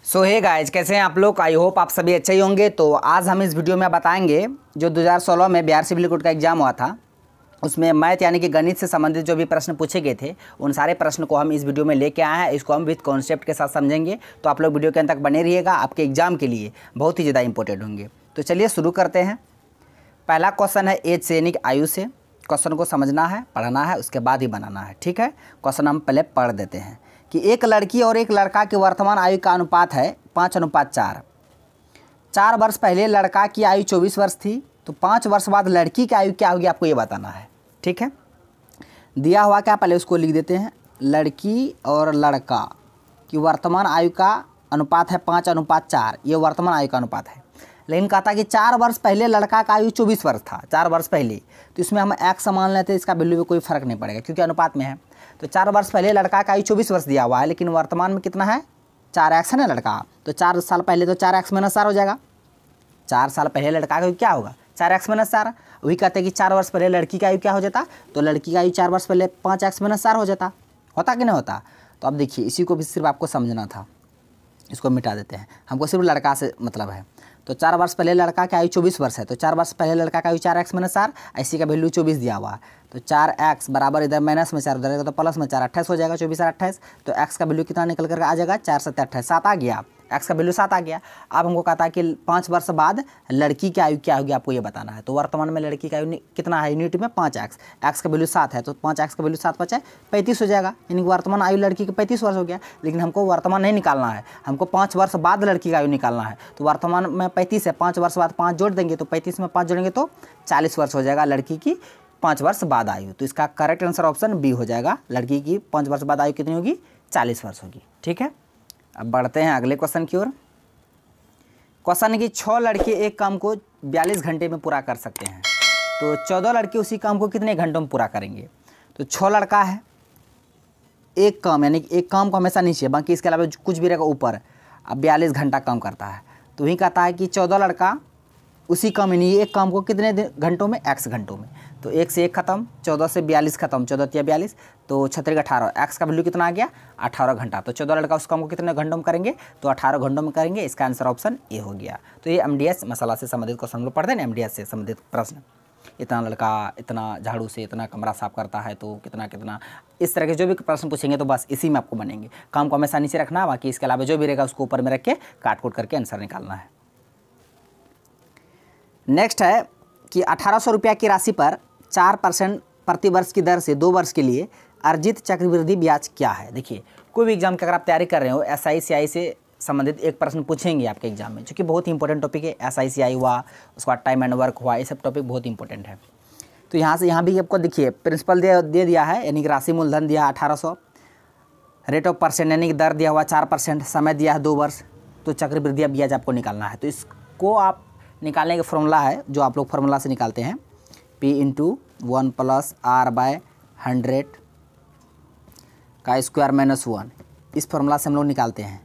सो hey guys, कैसे हैं आप लोग। आई होप आप सभी अच्छे ही होंगे। तो आज हम इस वीडियो में बताएंगे जो 2016 में बिहार सिविल कोड का एग्ज़ाम हुआ था, उसमें मैथ यानी कि गणित से संबंधित जो भी प्रश्न पूछे गए थे उन सारे प्रश्न को हम इस वीडियो में लेके आए हैं। इसको हम विद कॉन्सेप्ट के साथ समझेंगे। तो आप लोग वीडियो के अंत तक बने रहिएगा, आपके एग्जाम के लिए बहुत ही ज़्यादा इंपॉर्टेंट होंगे। तो चलिए शुरू करते हैं। पहला क्वेश्चन है एज से यानी कि आयु से। क्वेश्चन को समझना है, पढ़ना है, उसके बाद ही बनाना है। ठीक है, क्वेश्चन हम पहले पढ़ देते हैं कि एक लड़की और एक लड़का की वर्तमान आयु का अनुपात है 5:4। 4 वर्ष पहले लड़का की आयु 24 वर्ष थी, तो 5 वर्ष बाद लड़की की आयु क्या होगी आपको ये बताना है। ठीक है, दिया हुआ क्या, पहले उसको लिख देते हैं। लड़की और लड़का की वर्तमान आयु का अनुपात है 5:4। ये वर्तमान आयु का अनुपात है। लेकिन कहा था कि 4 वर्ष पहले लड़का का आयु 24 वर्ष था, 4 वर्ष पहले। तो इसमें हम x मान लेते हैं, इसका वैल्यू में कोई फर्क नहीं पड़ेगा क्योंकि अनुपात में है। तो 4 वर्ष पहले लड़का का आयु 24 वर्ष दिया हुआ है, लेकिन वर्तमान में कितना है, 4x है ना लड़का। तो 4 साल पहले तो 4x - 4 हो जाएगा। 4 साल पहले लड़का का आयु क्या होगा, 4x - 4। वही कहते हैं कि 4 वर्ष पहले लड़की का आयु क्या हो जाता, तो लड़की का आयु 4 वर्ष पहले 5x - 4 हो जाता। होता कि नहीं होता। तो अब देखिए, इसी को भी सिर्फ आपको समझना था। इसको मिटा देते हैं, हमको सिर्फ लड़का से मतलब है। तो 4 वर्ष पहले लड़का की आयु 24 वर्ष है, तो 4 वर्ष पहले लड़का का आयु 4x - 4, ऐसी का वैल्यू 24 दिया हुआ है। तो 4x बराबर इधर माइनस में 4 उधर तो प्लस में 4, 28 हो जाएगा। 24 और 28, तो x का वैल्यू कितना निकल कर आ जाएगा, 4 7 28, 7 आ गया। x का वैल्यू 7 आ गया। अब हमको कहता है कि 5 वर्ष बाद लड़की की आयु क्या होगी आपको ये बताना है। तो वर्तमान में लड़की का आयु कितना है यूनिट में, 5x। x का वैल्यू 7 है, तो 5x का वैल्यू 7 5 35 हो जाएगा। यानी कि वर्तमान आयु लड़की की 35 वर्ष हो गया। लेकिन हमको वर्तमान नहीं निकालना है, हमको 5 वर्ष बाद लड़की का आयु निकालना है। तो वर्तमान में 35 है, 5 वर्ष बाद 5 जोड़ देंगे, तो 35 में 5 जोड़ेंगे तो 40 वर्ष हो जाएगा लड़की की 5 वर्ष बाद आयु। तो इसका करेक्ट आंसर ऑप्शन बी हो जाएगा। लड़की की 5 वर्ष बाद आयु कितनी होगी, 40 वर्ष होगी। ठीक है, अब बढ़ते हैं अगले क्वेश्चन की ओर। क्वेश्चन है कि 6 लड़के एक काम को 42 घंटे में पूरा कर सकते हैं, तो 14 लड़के उसी काम को कितने घंटों में पूरा करेंगे। तो 6 लड़का है, एक काम यानी कि एक काम को हमेशा नीचे, बाकी इसके अलावा कुछ भी रहेगा ऊपर। अब 42 घंटा काम करता है, तो वही कहता है कि 14 लड़का उसी काम में, नहीं एक काम को कितने घंटों में, x घंटों में। तो 1 से 1 खत्म, 14 से 42 खत्म, 14 या 42, तो 36 18, x का वैल्यू कितना आ गया, 18 घंटा। तो 14 लड़का उस काम को कितने घंटों में करेंगे, तो 18 घंटों में करेंगे। इसका आंसर ऑप्शन ए हो गया। तो ये MDS मसाला से संबंधित क्वेश्चन हम लोग पढ़ते हैं ना, MDS से संबंधित प्रश्न। इतना लड़का इतना झाड़ू से इतना कमरा साफ करता है, तो कितना कितना, इस तरह के जो भी प्रश्न पूछेंगे तो बस इसी में आपको बनेंगे। काम को हमेशा नीचे रखना, बाकी इसके अलावा जो भी रहेगा उसको ऊपर में रख के काट कूट करके आंसर निकालना है। नेक्स्ट है कि 1800 रुपया की राशि पर 4% प्रति वर्ष की दर से 2 वर्ष के लिए अर्जित चक्रवृद्धि ब्याज क्या है। देखिए, कोई भी एग्जाम की अगर आप तैयारी कर रहे हो, SI CI से संबंधित एक प्रश्न पूछेंगे आपके एग्जाम में, जो कि बहुत ही इंपॉर्टेंट टॉपिक है। SI CI हुआ, उसके बाद टाइम एंड वर्क हुआ, ये सब टॉपिक बहुत इंपॉर्टेंट है। तो यहाँ से यहाँ भी आपको देखिए प्रिंसिपल दे दिया है, यानी कि राशि मूलधन दिया 1800, रेट ऑफ परसेंट यानी कि दर दिया हुआ 4%, समय दिया है 2 वर्ष, तो चक्रवृद्धि ब्याज आपको निकालना है। तो इसको आप निकालने का फॉर्मूला है जो आप लोग फार्मूला से निकालते हैं, P × 1 + R/100 का स्क्वायर - 1। इस फार्मूला से हम लोग निकालते हैं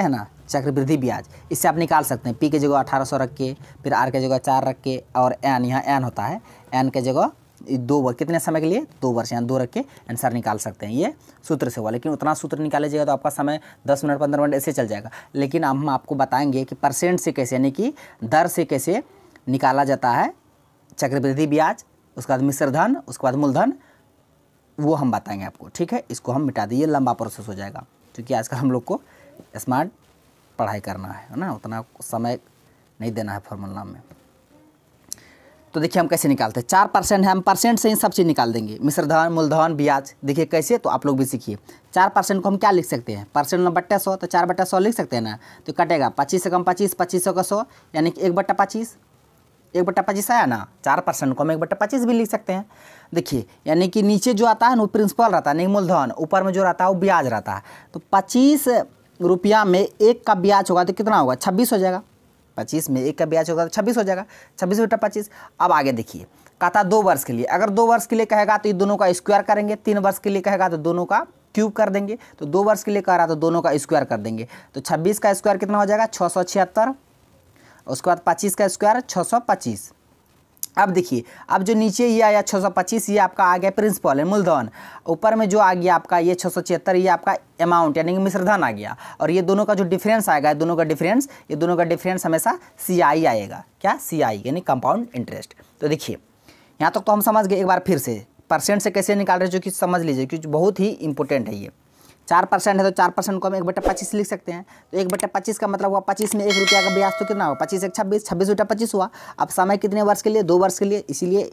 ना चक्रवृद्धि ब्याज। इससे आप निकाल सकते हैं, P के जगह 1800 रख के, फिर R के जगह 4 रख के, और n यहाँ n होता है, n के जगह 2 वर्ष, कितने समय के लिए, 2 वर्ष, यहाँ 2 रख के आंसर निकाल सकते हैं। ये सूत्र से हुआ, लेकिन उतना सूत्र निकाले जाएगा तो आपका समय 10 मिनट 15 मिनट ऐसे चल जाएगा। लेकिन हम आपको बताएंगे कि परसेंट से कैसे, यानी कि दर से कैसे निकाला जाता है चक्रवृद्धि ब्याज, उसके बाद मिश्र धन, उसके बाद मूलधन, वो हम बताएंगे आपको। ठीक है, इसको हम मिटा दिए, लंबा प्रोसेस हो जाएगा, क्योंकि आजकल हम लोग को स्मार्ट पढ़ाई करना है ना, उतना समय नहीं देना है फॉर्मूला में। तो देखिए हम कैसे निकालते हैं। 4% है, हम परसेंट से ही सब चीज़ निकाल देंगे, मिश्र धन, मूलधन, ब्याज। देखिए कैसे, तो आप लोग भी सीखिए। 4% को हम क्या लिख सकते हैं, परसेंट 1/100, तो 4/100 लिख सकते हैं ना। तो कटेगा 25 से कम 25, 2500 का 100, यानी कि 1/25, 1/25 आया ना। 4% को हम 1/25 भी लिख सकते हैं। देखिए, यानी कि नीचे जो आता है ना वो प्रिंसिपल रहता है, नहीं मूलधन, ऊपर में जो रहता है वो ब्याज रहता है। तो 25 रुपया में 1 का ब्याज होगा तो कितना होगा, 26 हो जाएगा। 25 में 1 का ब्याज होगा तो 26 हो जाएगा, 26/25। अब आगे देखिए, कहता 2 वर्ष के लिए, अगर 2 वर्ष के लिए कहेगा तो ये दोनों का स्क्वायर करेंगे, 3 वर्ष के लिए कहेगा तो दोनों का क्यूब कर देंगे, तो 2 वर्ष के लिए कह रहा तो दोनों का स्क्वायर कर देंगे। तो 26 का स्क्वायर कितना हो जाएगा, 676, उसके बाद 25 का स्क्वायर 625, अब देखिए, अब जो नीचे ये आया 625, ये आपका आ गया प्रिंसिपल है, मूलधन। ऊपर में जो आ गया आपका ये 676, ये आपका अमाउंट यानी कि मिश्रधन आ गया। और ये दोनों का जो डिफरेंस आएगा, ये दोनों का डिफरेंस हमेशा CI आएगा। क्या? CI यानी कंपाउंड इंटरेस्ट। तो देखिए यहाँ तक तो हम समझ गए। एक बार फिर से परसेंट से कैसे निकाल रहे हैं, जो कि समझ लीजिए, क्योंकि बहुत ही इंपॉर्टेंट है ये। 4% है तो 4% को हम 1/25 लिख सकते हैं। तो 1/25 का मतलब हुआ 25 में 1 रुपया का ब्याज, तो कितना हुआ? 25 1 26, 26/25 हुआ। अब समय कितने वर्ष के लिए? 2 वर्ष के लिए, इसीलिए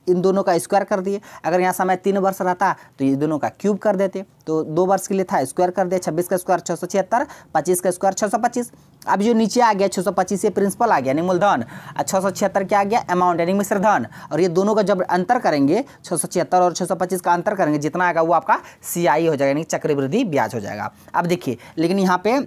इन दोनों का स्क्वायर कर दिए। अगर यहाँ समय 3 वर्ष रहता तो ये दोनों का क्यूब कर देते। तो 2 वर्ष के लिए था, स्क्वायर कर दिया। 26 का स्क्वायर 676, 25 का स्क्वायर 625। अब जो नीचे आ गया 625 ये प्रिंसिपल आ गया यानी मूलधन, और 676 क्या आ गया? अमाउंट यानी मिश्रधन। और ये दोनों का जब अंतर करेंगे, 676 और 625 का अंतर करेंगे, जितना आएगा वो आपका CI हो जाएगा यानी चक्रवृद्धि ब्याज हो जाएगा। अब देखिए, लेकिन यहाँ पे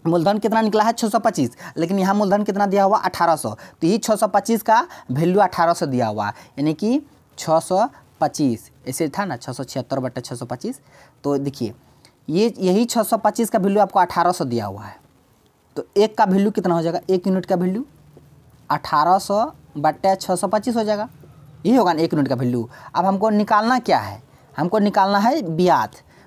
मूलधन कितना निकला है? 625, लेकिन यहाँ मूलधन कितना दिया हुआ? 1800। तो ये 625 का वैल्यू 1800 दिया हुआ है, यानी कि 625 ऐसे था ना, 676/625। तो देखिए यही 625 का वैल्यू आपको 1800 दिया हुआ है। तो एक का वैल्यू कितना हो जाएगा? 1 यूनिट का वैल्यू 1800/625 हो जाएगा। यही होगा ना 1 यूनिट का वैल्यू। अब हमको निकालना क्या है? हमको निकालना है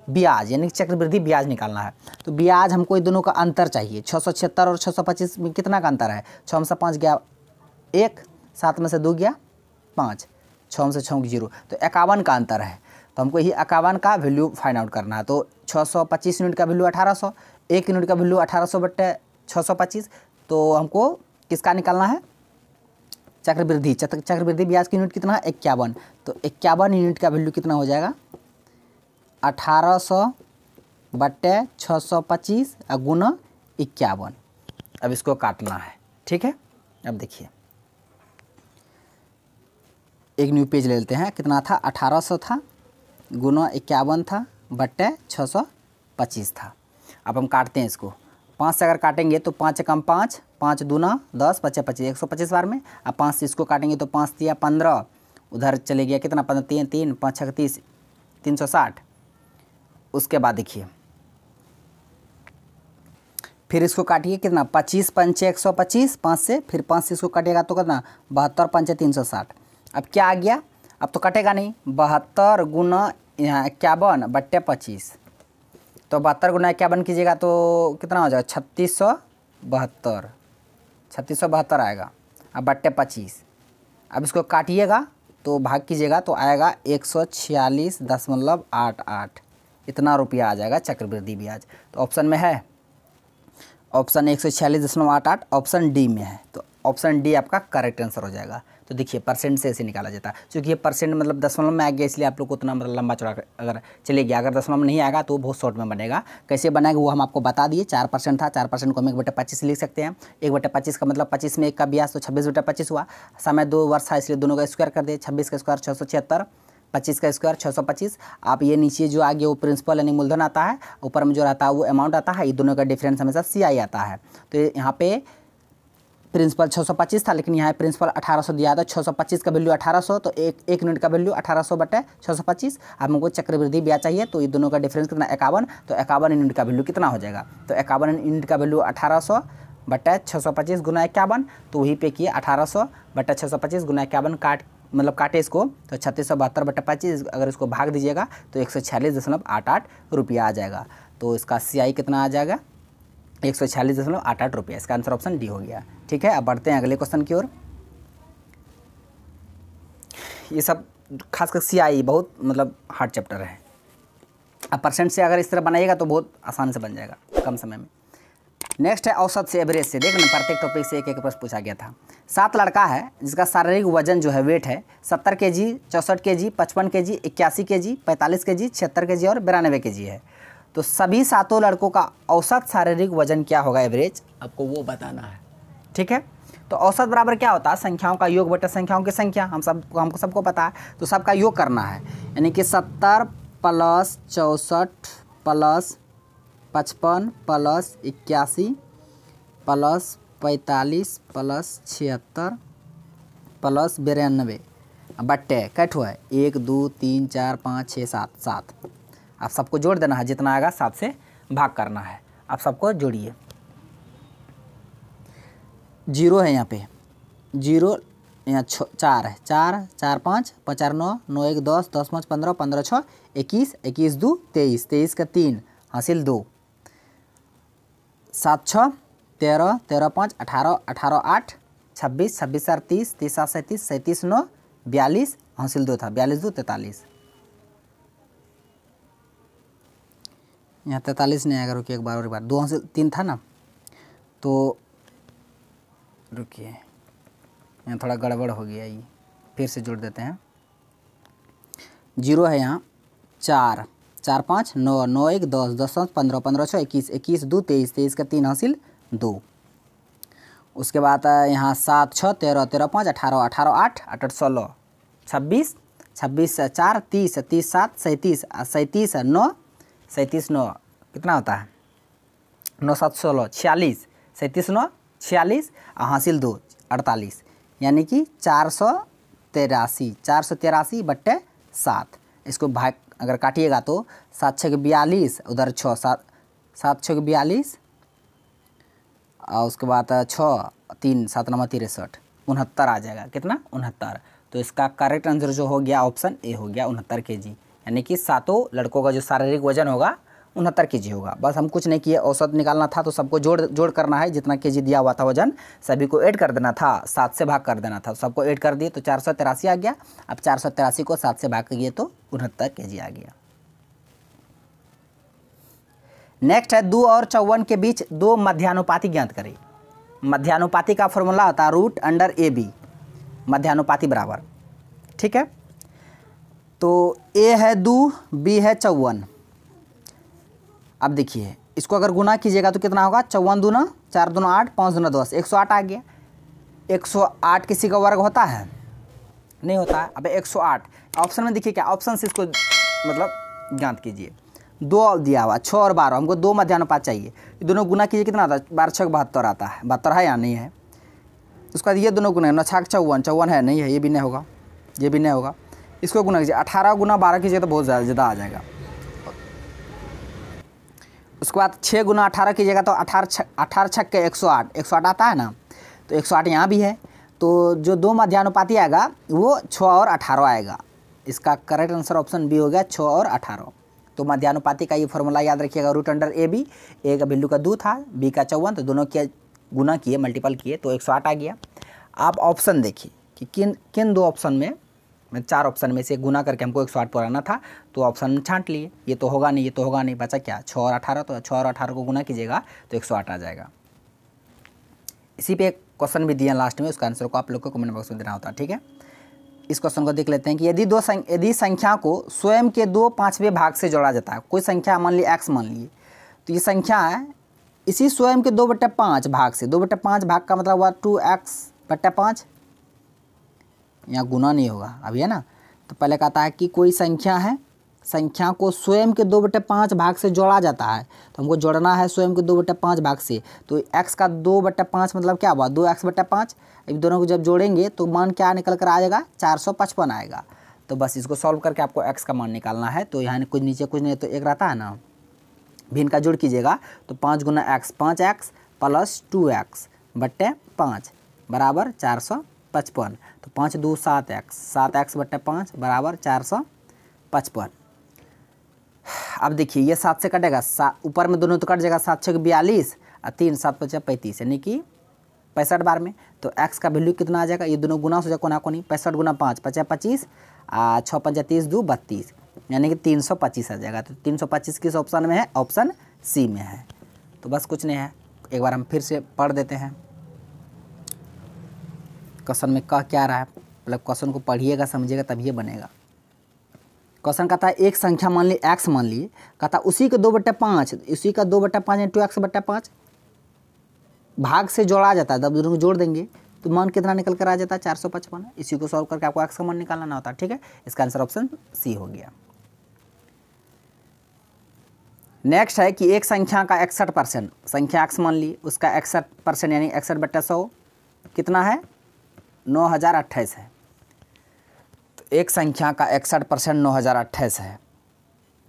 ब्याज यानी चक्रवृद्धि ब्याज निकालना है। तो ब्याज हमको ये दोनों का अंतर चाहिए। 676 और 625 में कितना का अंतर है? 6 में से 5 गया 1, 7 में से 2 गया 5, 6 में से 6 0, तो 51 का अंतर है। तो हमको यही 51 का वैल्यू फाइंड आउट करना है। तो 625 यूनिट का वैल्यू 1800, 1 यूनिट का वैल्यू 1800/625। तो हमको किसका निकालना है? चक्रवृद्धि ब्याज की यूनिट कितना है? 51। तो 51 यूनिट का वैल्यू कितना हो जाएगा? 1800/625 गुना 51। अब इसको काटना है, ठीक है। अब देखिए एक न्यू पेज ले लेते हैं। कितना था? 1800 था, गुना 51 था, बट्टे 625 था। अब हम काटते हैं इसको। 5 से अगर काटेंगे तो 5 कम 5, 5 दूना 10, 25 25, 125 बार में। अब 5 से इसको काटेंगे तो 5 दिया 15, उधर चले गया कितना? 3 3 5 36, 360। उसके बाद देखिए फिर इसको काटिए, कितना? 25 पंचे 125, 5 से, फिर 5 से इसको काटिएगा तो कितना? 72 पंचे 360। अब क्या आ गया? अब तो कटेगा नहीं। 72 गुना यहाँ 51/25। तो 72 गुना 51 कीजिएगा तो कितना हो जाएगा? 3672 आएगा। अब बट्टे 25। अब इसको काटिएगा तो भाग कीजिएगा तो आएगा 146.88। इतना रुपया आ जाएगा चक्रवृद्धि ब्याज। तो ऑप्शन में है, ऑप्शन 146.88 ऑप्शन डी में है। तो ऑप्शन डी आपका करेक्ट आंसर हो जाएगा। तो देखिए परसेंट से ऐसे निकाला जाता है, क्योंकि ये परसेंट मतलब दशमलव में आ गया, इसलिए आप लोग को उतना मतलब लंबा चौड़ा अगर चले गया। अगर दशमलव में नहीं आएगा तो बहुत शॉर्ट में बनेगा। कैसे बनेगा वो हम आपको बता दिए। 4% था, 4% को हम 1/25 लिख सकते हैं। 1/25 का मतलब 25 में 1 का ब्याज, तो 26/25 हुआ। समय 2 वर्ष था इसलिए दोनों का स्क्वायर कर दिए। 26 का स्क्वायर 676, 25 का स्क्वायर 625। आप ये नीचे जो आ गया वो प्रिंसिपल यानी मूलधन आता है, ऊपर में जो रहता है वो अमाउंट आता है। ये दोनों का डिफरेंस हमेशा CI आता है। तो यहाँ पे प्रिंसिपल 625 था, लेकिन यहाँ प्रिंसिपल 1800 दिया था। 625 का वैल्यू 1800, तो एक यूनिट का वैल्यू 1800/625। अब हमको चक्रवृद्धि ब्याज चाहिए, तो ये दोनों का डिफरेंस कितना? 51। तो 51 यूनिट का वैल्यू कितना हो जाएगा? तो 51 यूनिट का वैल्यू 1800/625 गुना 51। तो वहीं पे किए 1800/625 गुना 51 काटे इसको, तो 3672/25। अगर इसको भाग दीजिएगा तो 146.88 रुपया आ जाएगा। तो इसका CI कितना आ जाएगा? 146.88 रुपया। इसका आंसर ऑप्शन डी हो गया। ठीक है, अब बढ़ते हैं अगले क्वेश्चन की ओर। ये सब खासकर CI बहुत मतलब हार्ड चैप्टर है। अब परसेंट से अगर इस तरह बनाइएगा तो बहुत आसान से बन जाएगा कम समय में। नेक्स्ट है औसत से एवरेज से। देखना प्रत्येक टॉपिक से एक एक प्रश्न पूछा गया था। 7 लड़का है जिसका शारीरिक वजन जो है वेट है 70 kg, 64 kg, 55 kg, 81 kg, 45 kg, 76 kg और 92 kg है। तो सभी 7 लड़कों का औसत शारीरिक वजन क्या होगा एवरेज, आपको वो बताना है। ठीक है, तो औसत बराबर क्या होता है? संख्याओं का योग बटा संख्याओं की संख्या। हमको सबको पता है, तो सबका योग करना है। यानी कि 70 + 64 + 55 + 81 + 45 + 76 + 92 बट्टे कैट हुआ है 1 2 3 4 5 6 7 7। आप सबको जोड़ देना है, जितना आएगा 7 से भाग करना है। आप सबको जोड़िए। 0 है यहाँ पे, 0 यहाँ 4 है, 4 4 5 5 4 9 9 1 10 10 5 15 15 6 21 21 2 23 23 का 3 हासिल 2 7 6 13 13 5 18 18 8 26 26 4 30 30 7 37 37 9 42 हासिल 2 था 42 2 43। यहाँ 43 नहीं आएगा, रुकिए एक बार और, एक बार 2 हासिल 3 था ना, तो रुकिए यहाँ थोड़ा गड़बड़ हो गया, ये फिर से जोड़ देते हैं। 0 है यहाँ 4 4 5 9 9 1 10 10 5 15 15 6 21 21 2 23 23 का 3 हासिल 2। उसके बाद यहाँ 7 6 13 13 5 18 18 8 8 16 26 26 4 30 30 7 37 37 9 37 9 कितना होता है 9 7 16 46 37 9 46 हासिल 2 48, यानी कि 483 बट्टे 7। इसको भाग अगर काटिएगा तो 7 6 42, उधर 6 7 7 6 42 और उसके बाद 6 3 7 9 63 69 आ जाएगा। कितना 69। तो इसका करेक्ट आंसर जो हो गया ऑप्शन ए हो गया 69 kg, यानी कि सातों लड़कों का जो शारीरिक वजन होगा 69 kg होगा। बस हम कुछ नहीं किए, औसत निकालना था तो सबको जोड़ करना है, जितना kg दिया हुआ था वजन सभी को ऐड कर देना था, 7 से भाग कर देना था, सबको ऐड कर दिए तो 483 आ गया। अब 483 को 7 से भाग किए तो 69 kg आ गया। नेक्स्ट है 2 और 54 के बीच 2 मध्यानुपाती ज्ञात करें। मध्यानुपाती का फॉर्मूला होता है √√AB, मध्यानुपाती बराबर, ठीक है। तो ए है 2, बी है 54। अब देखिए इसको अगर गुना कीजिएगा तो कितना होगा, 54 दूना 4 दूना 8 5 दूना 10 108 आ गया। 108 किसी का वर्ग होता है, नहीं होता है। अब 108 ऑप्शन में देखिए क्या ऑप्शन से इसको मतलब ज्ञात कीजिए। 2 दिया हुआ 6 और 12, हमको 2 मध्यानुपात चाहिए, ये दोनों गुना कीजिए कितना आता है 12 6 72 आता है। 72 है या नहीं है, उसका ये दोनों गुना 9 6 54 54 है, नहीं है, ये भी नहीं होगा, ये भी नहीं होगा। इसको गुना कीजिए 18 गुना 12 कीजिए तो बहुत ज़्यादा आ जाएगा। उसके बाद 6 गुना 18 कीजिएगा तो 18 छक के 108 108 आता है ना, तो 108 यहाँ भी है। तो जो 2 मध्यानुपाती आएगा वो 6 और 18 आएगा। इसका करेक्ट आंसर ऑप्शन बी हो गया 6 और 18। तो मध्यानुपाती का ये फॉर्मूला याद रखिएगा √√AB। ए का वैल्यू का 2 था, बी का 54, तो दोनों के गुना किए मल्टीपल किए तो 108 आ गया। आप ऑप्शन देखिए कि किन 2 ऑप्शन में 4 ऑप्शन में से गुना करके हमको 108 पुराना था, तो ऑप्शन छांट लिए, ये तो होगा नहीं, ये तो होगा नहीं, बचा क्या 6 और 18। तो 6 और 18 को गुना कीजिएगा तो 108 आ जाएगा। इसी पे एक क्वेश्चन भी दिया लास्ट में, उसका आंसर को आप लोग को कमेंट बॉक्स में देना होता है, ठीक है। इस क्वेश्चन को देख लेते हैं कि यदि संख्या को स्वयं के 2/5वें भाग से जोड़ा जाता है, कोई संख्या मान ली x मान लिए, तो ये संख्या है इसी स्वयं के 2/5 भाग से, 2/5 भाग का मतलब हुआ 2x/5, यहाँ गुना नहीं होगा अभी, है ना। तो पहले कहता है कि कोई संख्या है, संख्या को स्वयं के 2/5 भाग से जोड़ा जाता है, तो हमको जोड़ना है स्वयं के 2/5 भाग से। तो x का 2/5 मतलब क्या हुआ 2x/5। अब दोनों को जब जोड़ेंगे तो मान क्या निकल कर आ जाएगा 455 आएगा। तो बस इसको सॉल्व करके आपको x का मान निकालना है। तो यहाँ कुछ नीचे कुछ नहीं तो 1 रहता है ना, भी इनका जोड़ कीजिएगा तो 5 गुना x 5x प्लस 2x/5 बराबर 455। तो 5 2 7x 7x/5 बराबर 455। अब देखिए ये 7 से कटेगा, ऊपर में दोनों तो कट जाएगा, 7 6 42 और 3 7 5 35, यानी कि 65 बार में। तो x का वैल्यू कितना आ जाएगा, ये दोनों गुना हो जाएगा कोना कोनी, 65 गुना 5 5 25 6 5 30 2 32, यानी कि 325 आ जाएगा। तो 325 किस ऑप्शन में है, ऑप्शन सी में है। तो बस कुछ नहीं है, एक बार हम फिर से पढ़ देते हैं क्वेश्चन में कह क्या रहा है। मतलब क्वेश्चन को पढ़िएगा समझिएगा तब ये बनेगा। क्वेश्चन कहता है एक संख्या मान ली x मान ली, कहता उसी के 2/5, उसी का 2/5 2x/5 भाग से जोड़ा जाता है। जब दोनों को जोड़ देंगे तो मान कितना निकल कर आ जाता है 455। इसी को सॉल्व करके आपको x का मान निकालना होता है, ठीक है। इसका आंसर ऑप्शन सी हो गया। नेक्स्ट है कि एक संख्या का 61%, संख्या x मान ली, उसका 61% यानी 61/100 कितना है 9028 है। तो एक संख्या का 61% 9028 है।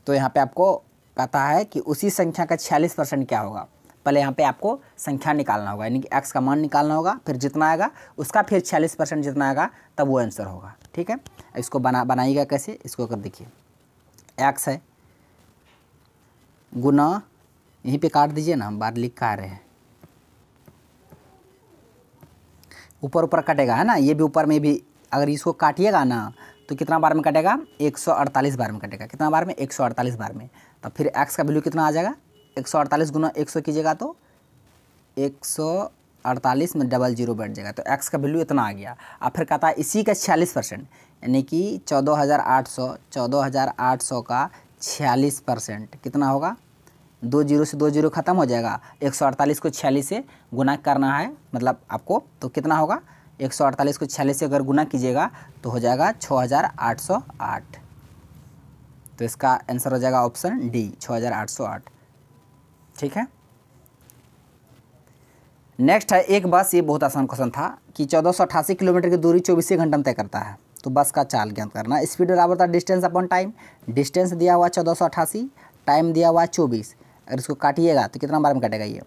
तो यहाँ पे आपको कहता है कि उसी संख्या का 46% क्या होगा। पहले यहाँ पे आपको संख्या निकालना होगा, यानी कि x का मान निकालना होगा, फिर जितना आएगा उसका फिर 46% जितना आएगा तब वो आंसर होगा। ठीक है, इसको बनाइएगा कैसे, इसको कर देखिए, x है गुना, यहीं पे काट दीजिए ना, हम बार लिख का रहे हैं, ऊपर ऊपर कटेगा है ना, ये भी ऊपर में भी अगर इसको काटिएगा ना तो कितना बार में कटेगा, 148 बार में कटेगा। कितना बार में, 148 बार में। तब फिर x का वैल्यू कितना आ जाएगा, 148 गुना 100 कीजिएगा तो 148 में डबल जीरो बैठ जाएगा, तो x का वैल्यू इतना आ गया। अब फिर कहता है इसी का 46%, यानी कि 14,800 का 46% कितना होगा, 2 जीरो से 2 जीरो खत्म हो जाएगा, 148 को 46 से गुना करना है मतलब आपको, तो कितना होगा, 148 को 46 से अगर गुना कीजिएगा तो हो जाएगा 6,808। तो इसका आंसर हो जाएगा ऑप्शन डी, 6,808। ठीक है, नेक्स्ट है एक बस, ये बहुत आसान क्वेश्चन था कि 1488 किलोमीटर की दूरी 24 घंटे में तय करता है, तो बस का चाल ज्ञात करना। स्पीड बराबर था डिस्टेंस अपॉन टाइम, डिस्टेंस दिया हुआ 1488, टाइम दिया हुआ 24, अगर इसको काटिएगा तो कितना बार में कटेगा, ये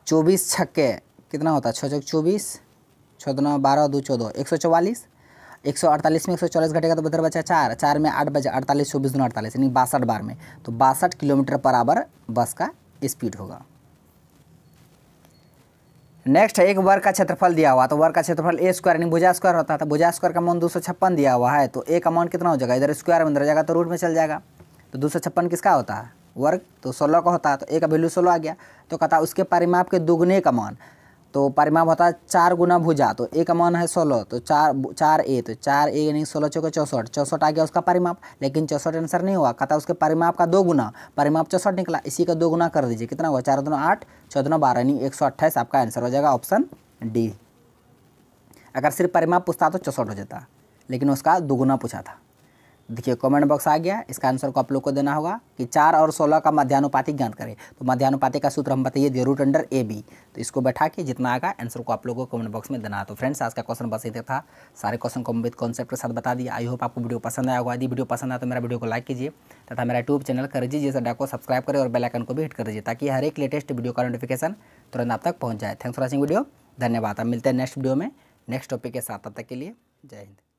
24 छक्के कितना होता है, 6 चौक 24, 6 दूना 12, 2 14, 144, 148 में 144 घटेगा तो बदर बचा 4, 4 में 8 बजे 48, 24 दूना 48, यानी 62 बार में, तो 62 किलोमीटर पर आवर बस का स्पीड होगा। नेक्स्ट है एक वर्ग का क्षेत्रफल दिया हुआ, तो वर्ग का क्षेत्रफल ए स्क्वायर यानी भुजा स्क्वायर होता है, तो भुजा स्क्वायर का मान 256 दिया हुआ है, तो ए का मान कितना हो जाएगा, इधर स्क्वायर में अंदर जाएगा तो रूट में चल जाएगा, तो 256 किसका होता है, वर्ग, तो 16 का होता है, तो ए का वैल्यू 16 आ गया। तो कहता है उसके परिमाप के दुगने का मान, तो परिमाप होता है 4 गुना भुजा, तो ए का मान है 16, तो 4 ए, तो 4 ए यानी 16 चौके 64, 64 आ गया उसका परिमाप, लेकिन 64 आंसर नहीं हुआ, कहता है उसके परिमाप का 2 गुना, परिमाप 64 निकला, इसी का 2 गुना कर दीजिए, कितना हुआ, 4 दूना 8, 6 दूना 12, यानी 128 आपका आंसर हो जाएगा ऑप्शन डी। अगर सिर्फ परिमाप पूछता तो 64 हो जाता, लेकिन उसका 2 गुना पूछा था। देखिए कमेंट बॉक्स आ गया, इसका आंसर को आप लोग को देना होगा कि 4 और 16 का मध्यानुपातिक ज्ञात करें, तो मध्यानुपातिक का सूत्र हम बताइए दिए रूट अंडर ए बी, तो इसको बैठा के जितना आएगा आंसर को आप लोगों को कमेंट बॉक्स में देना। तो फ्रेंड्स आज का क्वेश्चन बस इतना था, सारे क्वेश्चन को विद कॉन्सेप्ट के साथ बता दिया। आई होप आपको वीडियो पसंद आया होगा, यदि वीडियो पसंद आया तो मेरा वीडियो को लाइक कीजिए तथा मेरा यूट्यूब चैनल कर दीजिए जैसे डाको सब्सक्राइब करें और बेल आइकन को भी हिट कर दीजिए ताकि हर एक लेटेस्ट वीडियो का नोटिफिकेशन तुरंत आप तक पहुँच जाए। थैंक्स फॉर वॉचिंग वीडियो, धन्यवाद। अब मिलते हैं नेक्स्ट वीडियो में नेक्स्ट टॉपिक के साथ, तब तक के लिए जय हिंद।